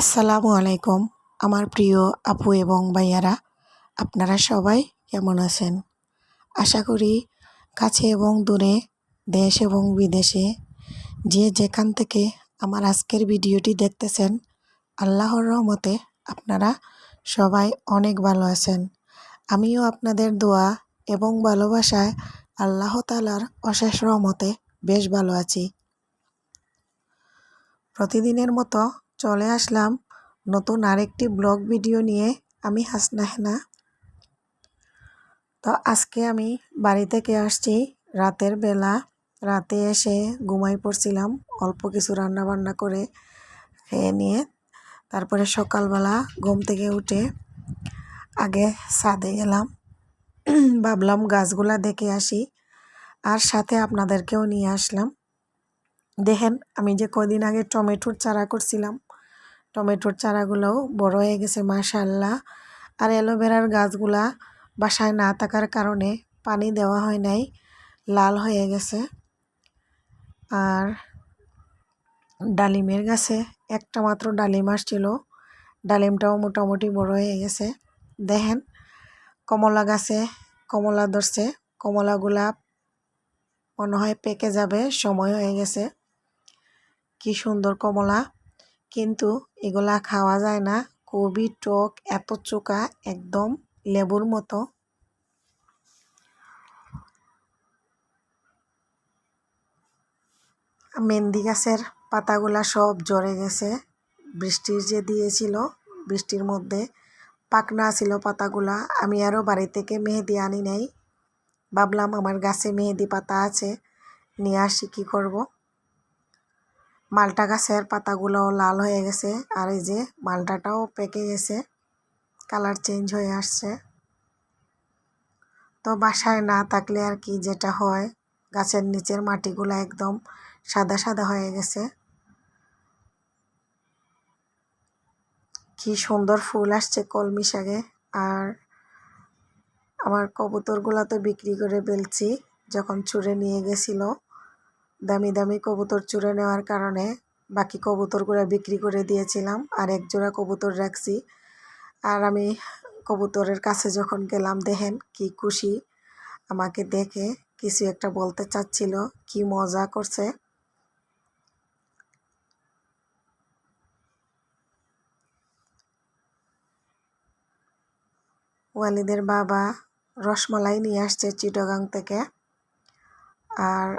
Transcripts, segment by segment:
আসসালামু আলাইকুম আমার প্রিয় আপু এবং ভাইয়ারা, আপনারা সবাই কেমন আছেন? আশা করি কাছে এবং দূরে, দেশ এবং বিদেশে যে যেখান থেকে আমার আজকের ভিডিওটি দেখতেছেন, আল্লাহর রহমতে আপনারা সবাই অনেক ভালো আছেন। আমিও আপনাদের দোয়া এবং ভালোবাসায় আল্লাহ তাআলার অশেষ রহমতে বেশ ভালো আছি। প্রতিদিনের মতো চলে আসলাম নতুন আরেকটি ব্লগ ভিডিও নিয়ে। আমি হাসনা হেনা। তো আজকে আমি বাড়ি থেকে আসছি রাতের বেলা। রাতে এসে ঘুমাই পড়ছিলাম, অল্প কিছু রান্না বান্না করে খেয়ে নিয়ে। তারপরে সকালবেলা ঘুম থেকে উঠে আগে ছাদে গেলাম। ভাবলাম গাছগুলা দেখে আসি, আর সাথে আপনাদেরকেও নিয়ে আসলাম। দেখেন, আমি যে কদিন আগে টমেটোর চারা করছিলাম, টমেটোর চারাগুলোও বড় হয়ে গেছে মাশাআল্লাহ। আর অ্যালোভেরার গাছগুলা বাসায় না থাকার কারণে পানি দেওয়া হয় নাই, লাল হয়ে গেছে। আর ডালিমের গাছে একটা মাত্র ডালিম আসছিল, ডালিমটাও মোটামুটি বড় হয়ে গেছে। দেখেন, কমলা গাছে কমলা ধরছে, কমলাগুলা মনে হয় পেকে যাবে, সময় হয়ে গেছে। কি সুন্দর কমলা, কিন্তু এগুলা খাওয়া যায় না, খুবই টক, এত চোকা, একদম লেবুর মতো। মেহেন্দি গাছের পাতাগুলা সব ঝরে গেছে, বৃষ্টির যে দিয়েছিল, বৃষ্টির মধ্যে পাকনা ছিল পাতাগুলা। আমি আরও বাড়ি থেকে মেহেদি আনি নাই, ভাবলাম আমার গাছে মেহেদি পাতা আছে, নিয়ে আসি, কী করব। মালটা গাছের পাতাগুলোও লাল হয়ে গেছে, আর এই যে মালটাটাও পেকে গেছে, কালার চেঞ্জ হয়ে আসছে। তো বাসায় না থাকলে আর কি যেটা হয়, গাছের নিচের মাটিগুলো একদম সাদা সাদা হয়ে গেছে। কি সুন্দর ফুল আসছে কলমি শাকে। আর আমার কবুতরগুলো তো বিক্রি করে ফেলছি, যখন চুরে নিয়ে গেছিল। দামি দামি কবুতর চুরে নেওয়ার কারণে বাকি কবুতরগুলো বিক্রি করে দিয়েছিলাম, আর এক জোড়া কবুতর রাখছি। আর আমি কবুতরের কাছে যখন গেলাম, দেখেন কি খুশি, আমাকে দেখে কিছু একটা বলতে চাচ্ছিল, কি মজা করছে। ওয়ালিদের বাবা রসমালাই নিয়ে আসছে চিটাগাং থেকে, আর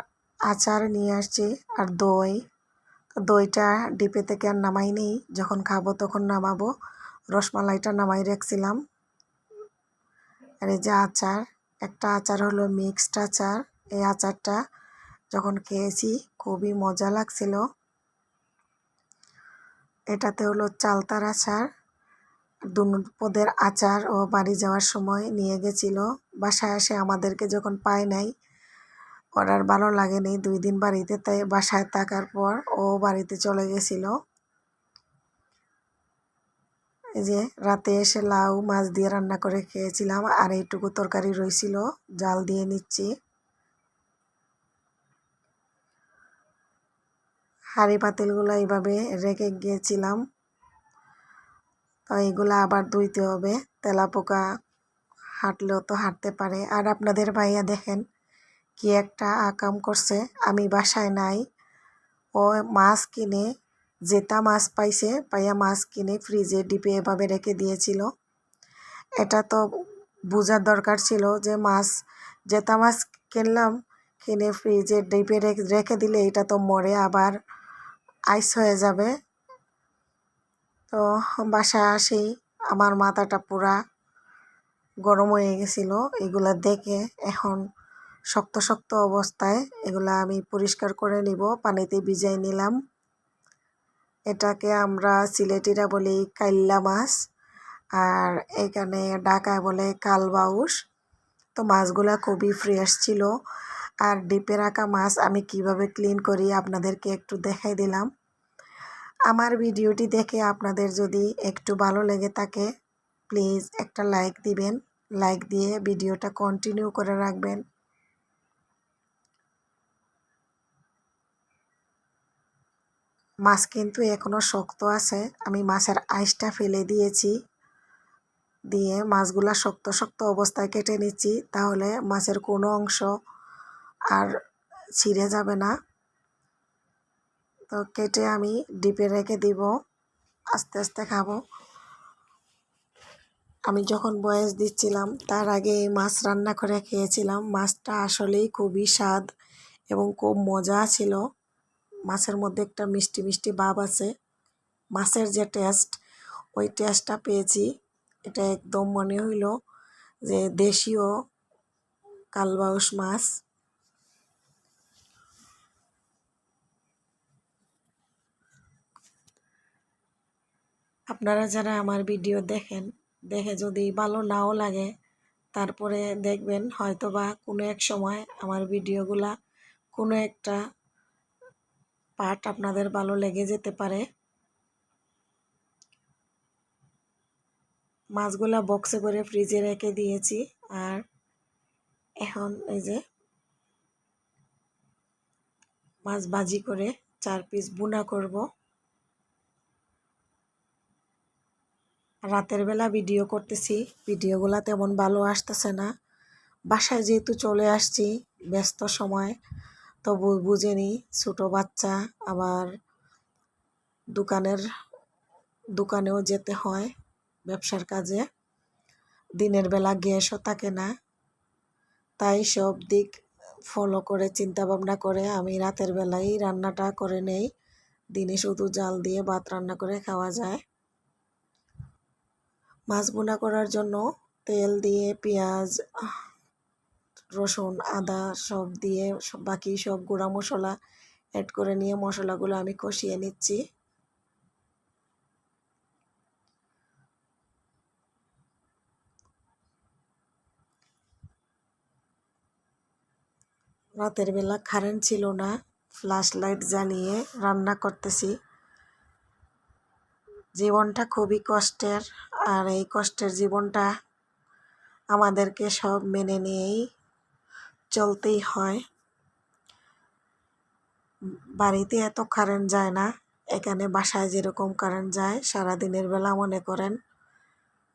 আচার নিয়ে আসছে, আর দই। দইটা ডিপে থেকে আর নামাই নেই, যখন খাবো তখন নামাবো। রসমালাইটা নামাই রাখছিলাম। আর এই যে আচার, একটা আচার হলো মিক্সড আচার। এই আচারটা যখন খেয়েছি খুবই মজা লাগছিল। এটাতে হলো চালতার আচার। দুপদের আচার ও বাড়ি যাওয়ার সময় নিয়ে গেছিল। বাসায় এসে আমাদেরকে যখন পায় নাই, ওর আর ভালো লাগেনি 2 দিন বাড়িতে, তাই বাসায় থাকার পর ও বাড়িতে চলে গেছিল। এই যে রাতে এসে লাউ মাছ দিয়ে রান্না করে খেয়েছিলাম, আর এইটুকু তরকারি রয়েছিল, জাল দিয়ে নিচ্ছি। হাঁড়ি পাতিলগুলো এইভাবে রেখে গিয়েছিলাম, তো এইগুলো আবার ধুইতে হবে। তেলাপোকা হাঁটলেও তো হাঁটতে পারে। আর আপনাদের ভাইয়া দেখেন কি একটা আকাম করছে, আমি বাসায় নাই, ও মাছ কিনে, জেতা মাছ পাইছে, পাইয়া মাছ কিনে ফ্রিজে ডিপে এভাবে রেখে দিয়েছিল। এটা তো বোঝার দরকার ছিল যে মাছ, জেতা মাছ কিনলাম, কিনে ফ্রিজে ডিপে রেখে দিলে এটা তো মরে আবার আইস হয়ে যাবে। তো বাসায় আসি, আমার মাথাটা পুরা গরম হয়ে গেছিলো এগুলা দেখে। এখন শক্ত শক্ত অবস্থায় এগুলা আমি পরিষ্কার করে নিব, পানিতে ভিজাই নিলাম। এটাকে আমরা সিলেটিরা বলি কাইল্লা মাছ, আর এখানে ঢাকায় বলে কালবাউস। তো মাছগুলা খুবই ফ্রেশ ছিল। আর ডিপে রাখা মাছ আমি কিভাবে ক্লিন করি আপনাদেরকে একটু দেখাই দিলাম। আমার ভিডিওটি দেখে আপনাদের যদি একটু ভালো লেগে থাকে, প্লিজ একটা লাইক দিবেন, লাইক দিয়ে ভিডিওটা কন্টিনিউ করে রাখবেন। মাছ কিন্তু এখনও শক্ত আছে, আমি মাছের আঁশটা ফেলে দিয়েছি, দিয়ে মাছগুলা শক্ত শক্ত অবস্থায় কেটে নিচ্ছি, তাহলে মাছের কোনো অংশ আর ছিঁড়ে যাবে না। তো কেটে আমি ডিপে রেখে দিব, আস্তে আস্তে খাবো। আমি যখন বয়স দিচ্ছিলাম তার আগে এই মাছ রান্না করে খেয়েছিলাম। মাছটা আসলেই খুবই স্বাদ এবং খুব মজা ছিল। মাছের মধ্যে একটা মিষ্টি মিষ্টি ভাব আছে। মাছের যে টেস্ট, ওই টেস্টটা পেয়েছি। এটা একদম মনে হইল যে দেশীয় কালবাউস মাছ। আপনারা যারা আমার ভিডিও দেখেন, দেখে যদি ভালো নাও লাগে, তারপরে দেখবেন হয়তোবা কোনো এক সময় আমার ভিডিওগুলা কোনো একটা পার্ট আপনাদের ভালো লেগে যেতে পারে। মাছগুলা বক্সে করে ফ্রিজে রেখে দিয়েছি, আর এখন এই যে মাছ ভাজি করে 4 পিস ভুনা করব। রাতের বেলা ভিডিও করতেছি, ভিডিওগুলা তেমন ভালো আসতেছে না। বাসায় যেহেতু চলে আসছি ব্যস্ত সময়, তো বুঝেনি ছোটো বাচ্চা, আবার দোকানেও যেতে হয় ব্যবসার কাজে, দিনের বেলা গ্যাসও থাকে না। তাই সব দিক ফলো করে চিন্তা ভাবনা করে আমি রাতের বেলায় রান্নাটা করে নেই। দিনে শুধু জাল দিয়ে ভাত রান্না করে খাওয়া যায়। মাছ ভুনা করার জন্য তেল দিয়ে পেঁয়াজ, রসুন, আদা সব দিয়ে বাকি সব গুঁড়া মশলা অ্যাড করে নিয়ে মশলাগুলো আমি কষিয়ে নিচ্ছি। রাতের বেলা কারেন্ট ছিল না, ফ্ল্যাশ লাইট জ্বালিয়ে রান্না করতেছি। জীবনটা খুবই কষ্টের, আর এই কষ্টের জীবনটা আমাদেরকে সব মেনে নিয়েই চলতেই হয়। বাড়িতে এত কারেন্ট যায় না, এখানে বাসায় যেরকম কারেন্ট যায় সারাদিনের বেলা মনে করেন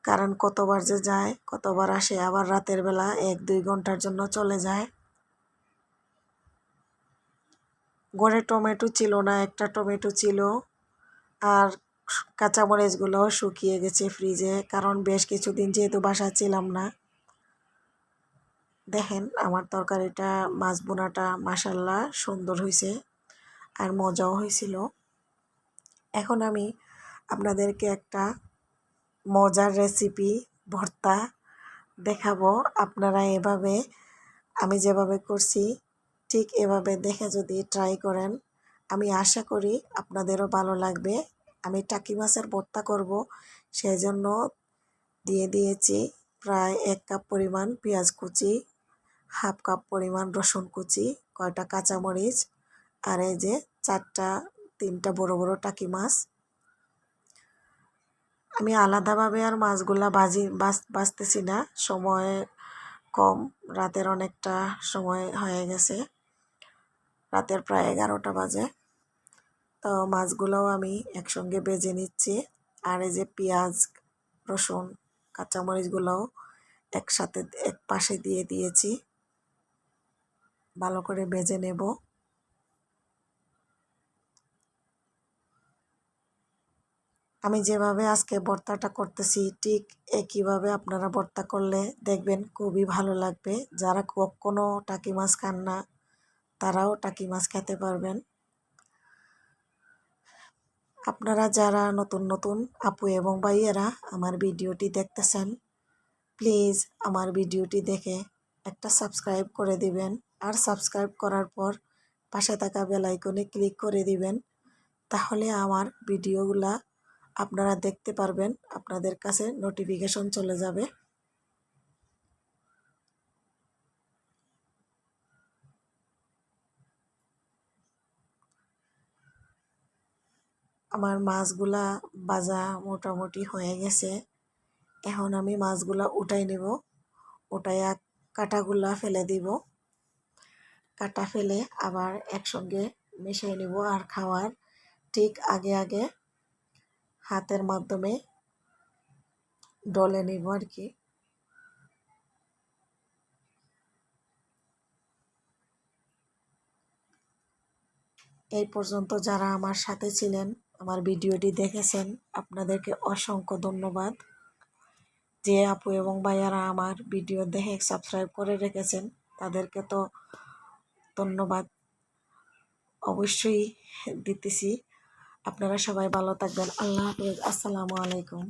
কারেন্ট কতবার যে যায়, কতবার আসে, আবার রাতের বেলা 1-2 ঘন্টার জন্য চলে যায়। ঘরে টমেটো ছিল না, একটা টমেটো ছিল, আর কাঁচামরিচগুলোও শুকিয়ে গেছে ফ্রিজে, কারণ বেশ কিছুদিন যেহেতু বাসায় ছিলাম না। দেখেন আমার তরকারিটা, মাছ ভুনাটা মাশাল্লাহ সুন্দর হয়েছে আর মজাও হয়েছিল। এখন আমি আপনাদেরকে একটা মজার রেসিপি ভর্তা দেখাবো। আপনারা এভাবে আমি যেভাবে করছি ঠিক এভাবে দেখে যদি ট্রাই করেন, আমি আশা করি আপনাদেরও ভালো লাগবে। আমি টাকি মাছের ভর্তা করব, সেই জন্য দিয়ে দিয়েছি প্রায় 1 কাপ পরিমাণ পেঁয়াজ কুচি, 1/2 কাপ পরিমাণ রসুন কুচি, কয়টা কাঁচামরিচ, আর এই যে 3টা বড় বড় টাকি মাছ। আমি আলাদাভাবে আর মাছগুলা বাছতেছি না, সময় কম, রাতের অনেকটা সময় হয়ে গেছে, রাতের প্রায় 11টা বাজে। তো মাছগুলোও আমি একসঙ্গে ভেজে নিচ্ছি, আর এই যে পেঁয়াজ, রসুন, কাঁচামরিচগুলোও একসাথে এক পাশে দিয়ে দিয়েছি, ভালো করে ভেজে নেব। আমি যেভাবে আজকে ভর্তাটা করতেছি ঠিক একইভাবে আপনারা ভর্তা করলে দেখবেন খুবই ভালো লাগবে। যারা কখনো টাকি মাছ খান না তারাও টাকি মাছ খেতে পারবেন। আপনারা যারা নতুন নতুন আপু এবং ভাইয়েরা আমার ভিডিওটি দেখতেছেন, প্লিজ আমার ভিডিওটি দেখে একটা সাবস্ক্রাইব করে দিবেন, আর সাবস্ক্রাইব করার পর পাশে থাকা বেল আইকনে ক্লিক করে দিবেন। তাহলে আমার ভিডিওগুলা আপনারা দেখতে পারবেন, আপনাদের কাছে নোটিফিকেশন চলে যাবে। আমার মাছগুলা ভাজা মোটামুটি হয়ে গেছে। এখন আমি মাছগুলা উঠাই নেব, উঠাইয়া কাঁটাগুলা ফেলে দিব, কাঁটা ফেলে আবার একসঙ্গে মিশিয়ে নেব। আর খাওয়ার ঠিক আগে আগে হাতের মাধ্যমে ডলে নিব আর কি। এই পর্যন্ত যারা আমার সাথে ছিলেন, আমার ভিডিওটি দেখেছেন, আপনাদেরকে অসংখ্য ধন্যবাদ। যে আপু এবং ভাইয়ারা আমার ভিডিও দেখে সাবস্ক্রাইব করে রেখেছেন, তাদেরকে তো ধন্যবাদ অবশ্যই দিতেছি। আপনারা সবাই ভালো থাকবেন। আল্লাহ হাফেজ। আসসালামু আলাইকুম।